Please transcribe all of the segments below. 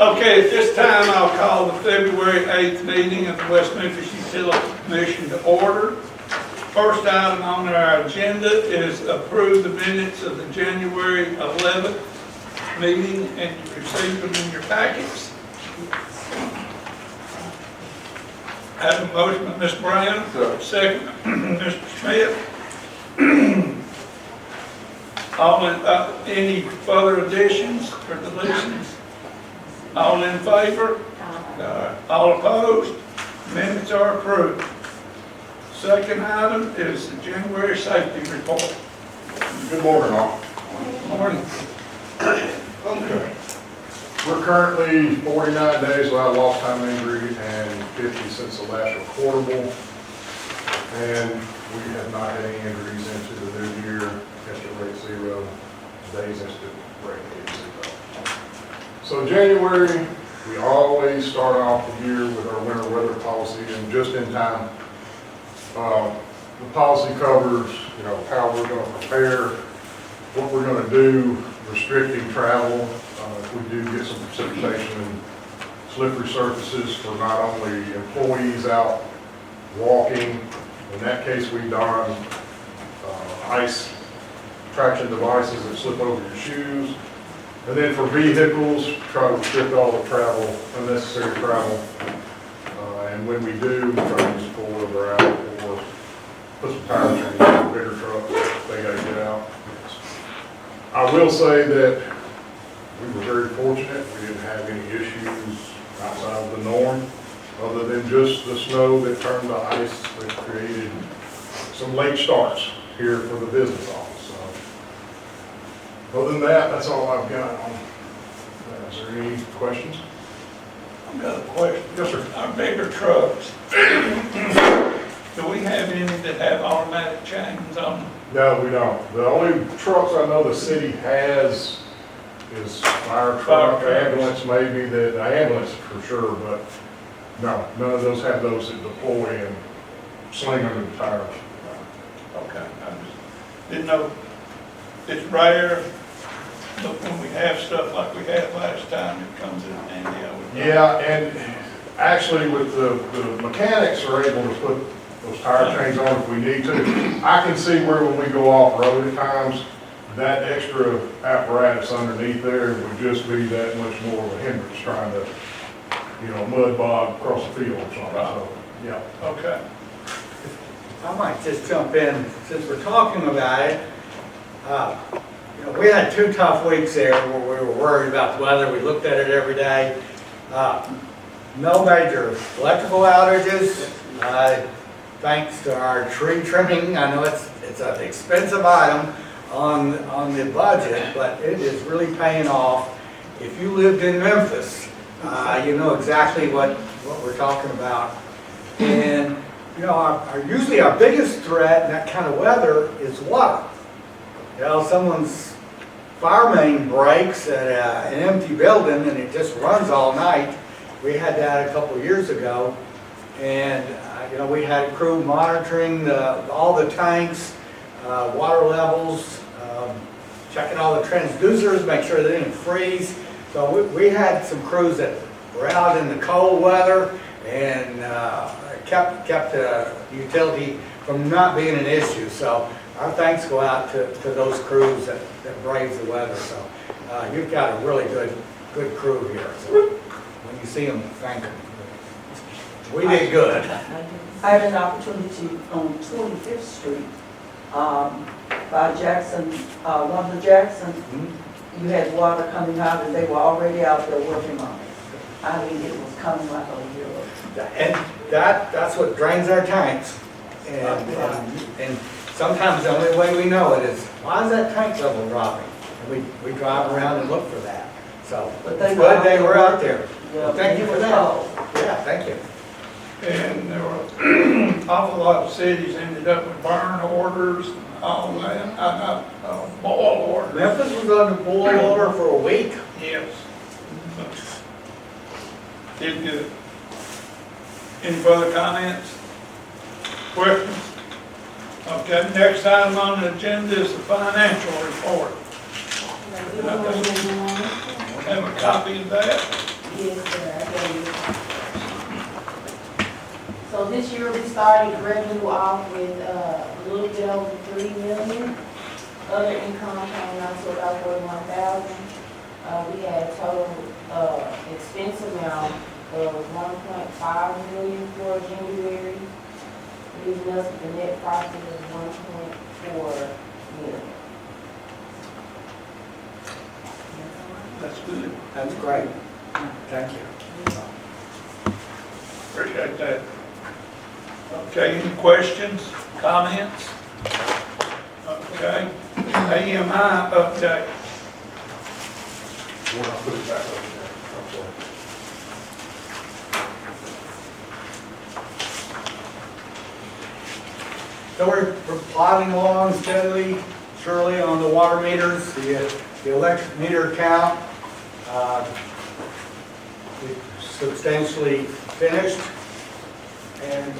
Okay, at this time, I'll call the February 8th meeting of the West Memphis Utility Commission to order. First item on our agenda is approve the minutes of the January 11th meeting, and you received them in your packets. I have a motion by Ms. Brown, second by Mr. Smith. Any further additions or deletions? All in favor? All opposed? Minutes are approved. Second item is the January safety report. Good morning, all. Morning. Okay. We're currently 49 days without lost time injury and 50 since the last recordable. And we have not had any injuries into the new year. Incident rate 0. Days incident rate 0. So January, we always start off the year with our winter weather policy and just in time. The policy covers, how we're going to prepare, what we're going to do, restricting travel. If we do get some precipitation and slippery surfaces for not only employees out walking, in that case we don ice traction devices that slip over your shoes. And then for vehicles, try to restrict all the travel, unnecessary travel. And when we do, we try to use four-wheel drive or put some tires in the bigger trucks, they gotta get out. I will say that we were very fortunate. We didn't have any issues outside of the norm, other than just the snow that turned to ice that created some late starts here for the business office. Other than that, that's all I've got on that. Is there any questions? I've got a question. Yes, sir. Our bigger trucks, do we have any that have automatic chains on them? No, we don't. The only trucks I know the city has is fire truck, ambulance maybe, the ambulance for sure, but no, none of those have those that deploy and sling under the tires. Okay, I just didn't know. It's rare, but when we have stuff like we had last time, it comes in handy. I would think. Yeah, and actually with the mechanics are able to put those tire chains on if we need to. I can see where when we go off-road at times, that extra apparatus underneath there would just be that much more of a hindrance trying to, mud bog across the field or something. So, yeah. Okay. I might just jump in, since we're talking about it. We had 2 tough weeks there where we were worried about the weather. We looked at it every day. No major electrical outages, thanks to our tree trimming. I know it's an expensive item on the budget, but it is really paying off. If you lived in Memphis, you know exactly what we're talking about. And usually our biggest threat in that kind of weather is water. Someone's fire main breaks at an empty building and it just runs all night. We had that a couple of years ago, and we had a crew monitoring all the tanks, water levels, checking all the transducers, make sure they didn't freeze. So we had some crews that were out in the cold weather and kept the utility from not being an issue. So our thanks go out to those crews that brave the weather. So you've got a really good crew here. So when you see them, thank them. We did good. I had an opportunity on 25th Street by Jackson, one of the Jackson. You had water coming out and they were already out there working on it. I mean, it was coming like a river. And that's what drains our tanks. And sometimes the only way we know it is, why is that tank level dropping? And we drive around and look for that. So, But it's good they were out there. Yeah, Thank you for that. cold. Yeah, thank you. And there were an awful lot of cities ended up with burn orders and all that, boil orders. Memphis was under boil order for a week. Yes. Did good. Any further comments? Questions? Okay, next item on the agenda is the financial report. Have a copy of that. Yes, sir, I gave you. So this year we started revenue off with a little bit over 3 million. Other income came out to about 41,000. We had a total expense amount of 1.5 million for January, leaving us with a net profit of 1.4 million. That's good. That's great. Thank you. Appreciate that. Okay, any questions, comments? Okay, AMI update. We're gonna put it back over there. I'm sorry. So we're plodding along steadily, surely on the water meters, the electric meter count. We substantially finished. And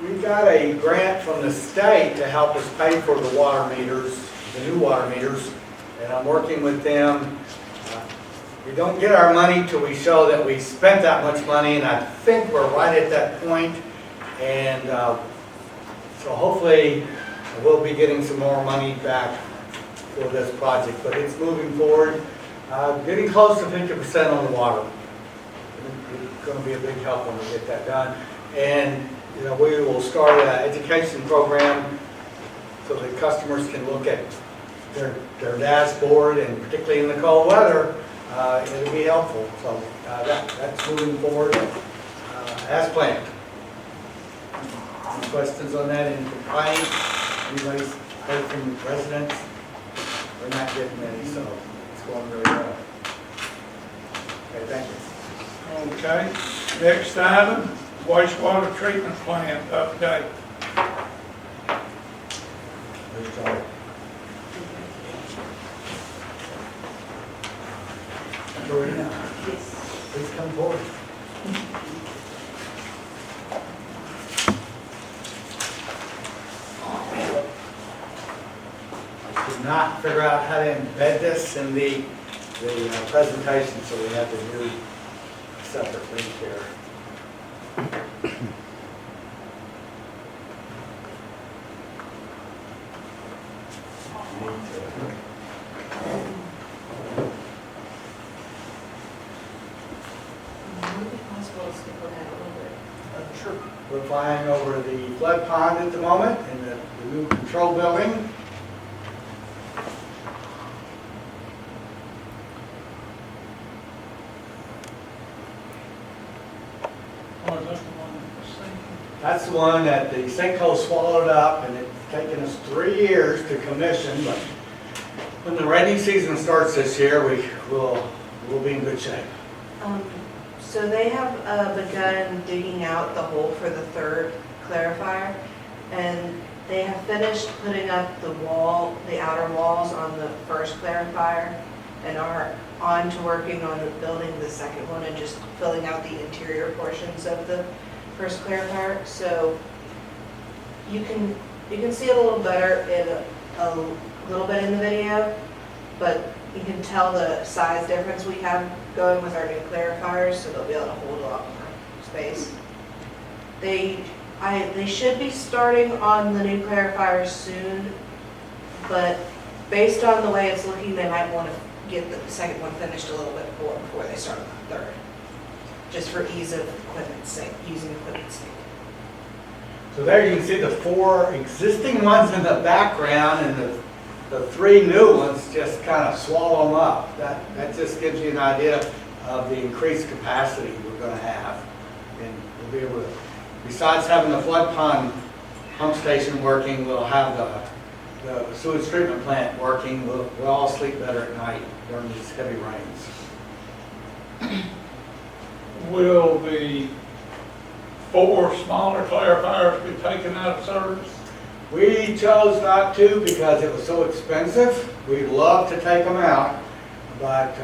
we got a grant from the state to help us pay for the water meters, the new water meters. And I'm working with them. We don't get our money till we show that we spent that much money, and I think we're right at that point. And so hopefully we'll be getting some more money back for this project, but it's moving forward. Getting close to 50% on the water. It's going to be a big help when we get that done. And you know, we will start an education program so that customers can look at their dashboard, and particularly in the cold weather, it'll be helpful. So that's moving forward as planned. Any questions on that? Any complaints? Anybody's heard from residents? We're not getting any, so it's going really well. Okay, thank you. Okay, next item, wastewater treatment plant update. There's Charlie. Dorina, Yes. please come forward. Did not figure out how to embed this in the presentation, so we have to do a separate link here. Sure. We're flying over the flood pond at the moment in the new control building. Oh, is that the one that was sinking? That's the one that the sinkhole swallowed up, and it's taken us 3 years to commission, but when the rainy season starts this year, we'll be in good shape. So they have begun digging out the hole for the third clarifier, and they have finished putting up the wall, the outer walls on the first clarifier, and are on to working on building the second one and just filling out the interior portions of the first clarifier. So you can see it a little better in a little bit in the video, but you can tell the size difference we have going with our new clarifiers, so they'll be able to hold a lot more space. They should be starting on the new clarifiers soon, but based on the way it's looking, they might want to get the second one finished a little bit before they start on the third, just for ease of equipment's sake, using equipment's sake. So there you can see the 4 existing ones in the background, and the 3 new ones just kind of swallow them up. That just gives you an idea of the increased capacity we're going to have. And we'll be able to, besides having the flood pond pump station working, we'll have the sewage treatment plant working. We'll all sleep better at night during these heavy rains. Will the 4 smaller clarifiers be taken out of service? We chose not to because it was so expensive. We'd love to take them out, but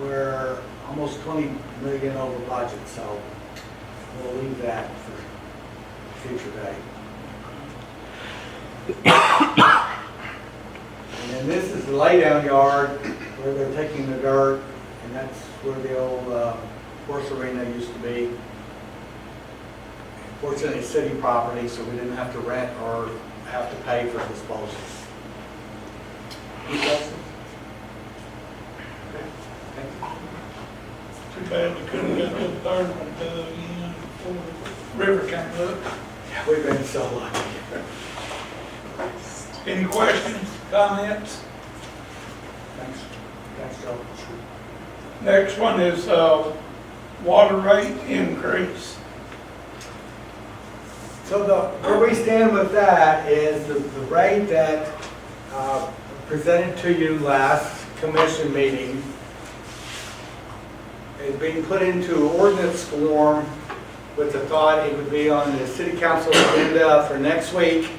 we're almost 20 million over budget, so we'll leave that for a future day. And then this is the laydown yard. where they're taking the dirt, and that's where the old horse arena used to be. Fortunately, it's city property, so we didn't have to rent or have to pay for disposal. Any questions? Okay, thank you. Too bad we couldn't get the third one dug in before the river came up. We've been so lucky. Any questions, comments? Thanks. Thanks, Joe. Next one is water rate increase. So where we stand with that is the rate that presented to you last commission meeting is being put into ordinance form with the thought it would be on the city council agenda for next week.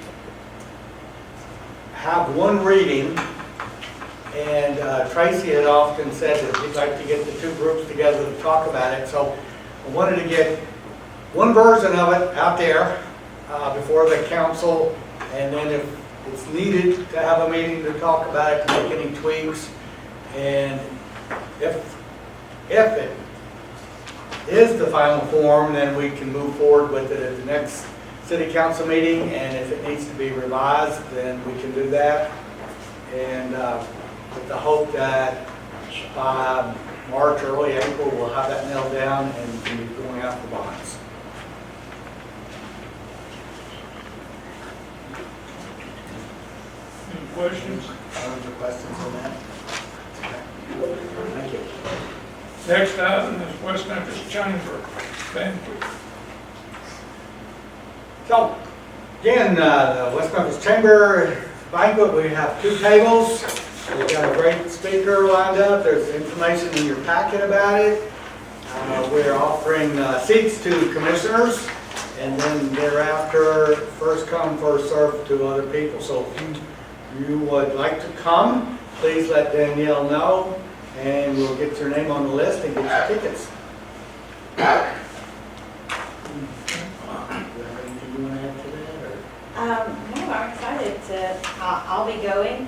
Have one reading, and Tracy had often said that he'd like to get the two groups together to talk about it, so I wanted to get one version of it out there before the council, and then if it's needed to have a meeting to talk about it, to make any tweaks, and if it is the final form, then we can move forward with it at the next city council meeting, and if it needs to be revised, then we can do that. And with the hope that by March, early April, we'll have that nailed down and can be going out for bonds. Any questions? Other questions on that? Thank you. Next item is West Memphis Chamber banquet. So, again, the West Memphis Chamber banquet, we have 2 tables. We've got a great speaker lined up. There's information in your packet about it. We're offering seats to commissioners, and then thereafter, first come, first served to other people. So if you would like to come, please let Danielle know, and we'll get your name on the list and get your tickets. Anything you want to add to that, or? No, I'm excited to, I'll be going,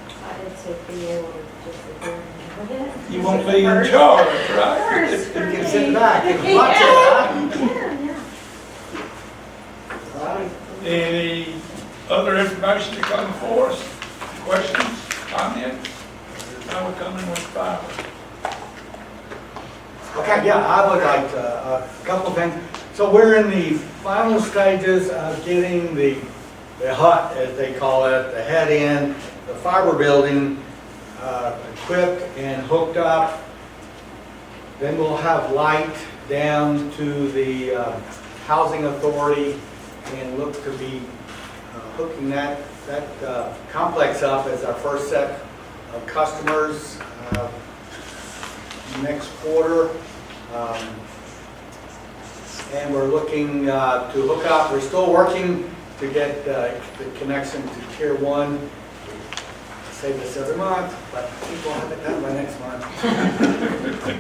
excited to be able to just sit there and enjoy it. You won't be in charge, right? First for You can me. sit back and watch it, huh? Yeah. All right. Any other information to come before us? Questions, comments? How we coming with fiber? Okay, yeah, I would like to, a couple of things. So we're in the final stages of getting the hut, as they call it, the head in, the fiber building equipped and hooked up. Then we'll have light down to the housing authority and look to be hooking that complex up as our first set of customers next quarter. And we're looking to hook up, we're still working to get the connection to Tier 1. I say this every month, but I think we'll have it done by next month.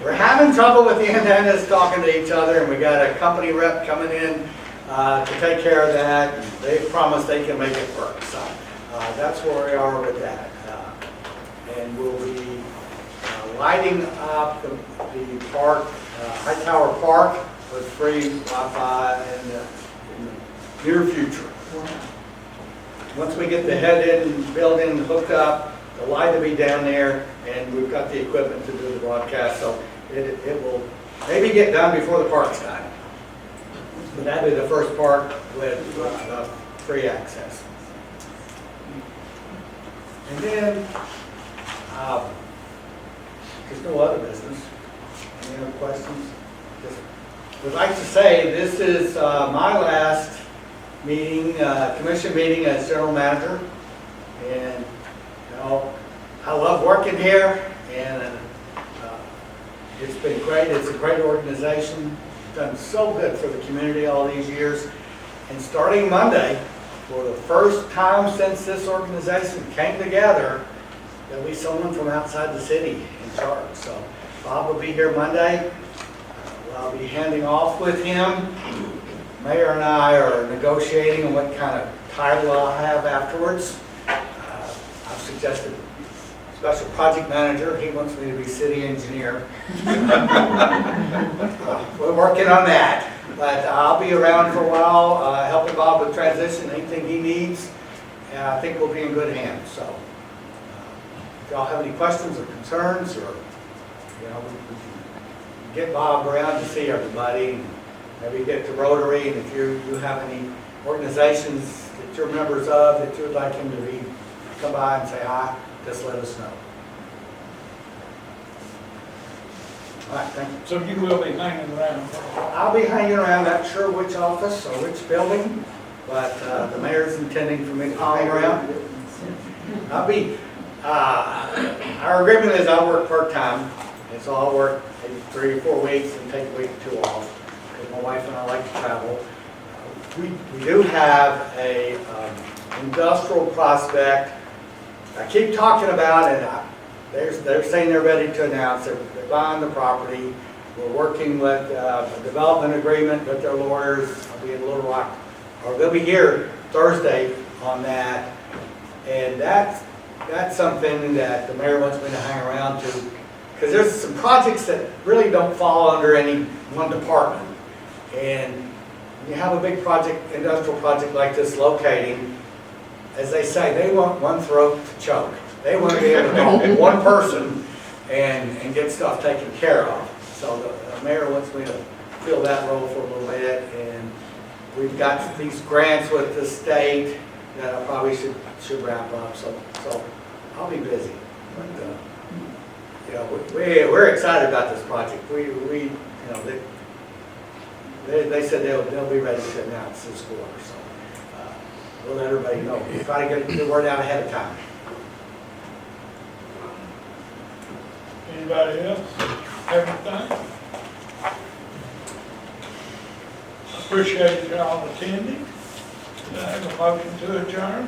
We're having trouble with the antennas talking to each other, and we got a company rep coming in to take care of that. They promised they can make it work, so that's where we are with that. And we'll be lighting up the park, Hightower Park, with free Wi-Fi in the near future. Once we get the head-in building hooked up, the light will be down there, and we've got the equipment to do the broadcast, so it will maybe get done before the park's done. But that'll be the first park with free access. And then, there's no other business. Any other questions? Just would like to say this is my last meeting, commission meeting as general manager. And, you know, I love working here, and it's been great. It's a great organization. Done so good for the community all these years. And starting Monday, for the first time since this organization came together, there'll be someone from outside the city in charge. So Bob will be here Monday. I'll be handing off with him. Mayor and I are negotiating on what kind of title I'll have afterwards. I've suggested special project manager. He wants me to be city engineer. We're working on that, but I'll be around for a while, helping Bob with transition, anything he needs, and I think we'll be in good hands, so. If y'all have any questions or concerns, or, we can get Bob around to see everybody, and maybe get to Rotary, and if you have any organizations that you're members of that you would like him to come by and say hi, just let us know. All right, thank you. So you will be hanging around for a while. I'll be hanging around, not sure which office or which building, but the mayor's intending for me to hang around. I'll be, our agreement is I work part-time, and so I'll work maybe 3 or 4 weeks and take a week or 2 off, because my wife and I like to travel. We do have a industrial prospect. I keep talking about it. They're saying they're ready to announce it. They're buying the property. We're working with a development agreement with their lawyers. I'll be in Little Rock, or they'll be here Thursday on that. And that's something that the mayor wants me to hang around to, because there's some projects that really don't fall under any one department. And when you have a big project, industrial project like this locating, as they say, they want one throat to choke. They want to be able to talk to one person and get stuff taken care of. So the mayor wants me to fill that role for a little bit, and we've got these grants with the state that I probably should wrap up. So I'll be busy. But we're excited about this project. They said they'll be ready to announce this quarter. So we'll let everybody know. We'll try to get the word out ahead of time. Anybody else? Everything? Appreciate y'all attending. Do I have a motion to adjourn?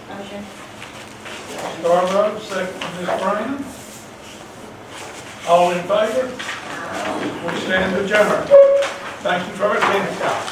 Motion. Scarborough, second from Ms. Brown. All in favor? We stand adjourned. Thank you for attending, y'all.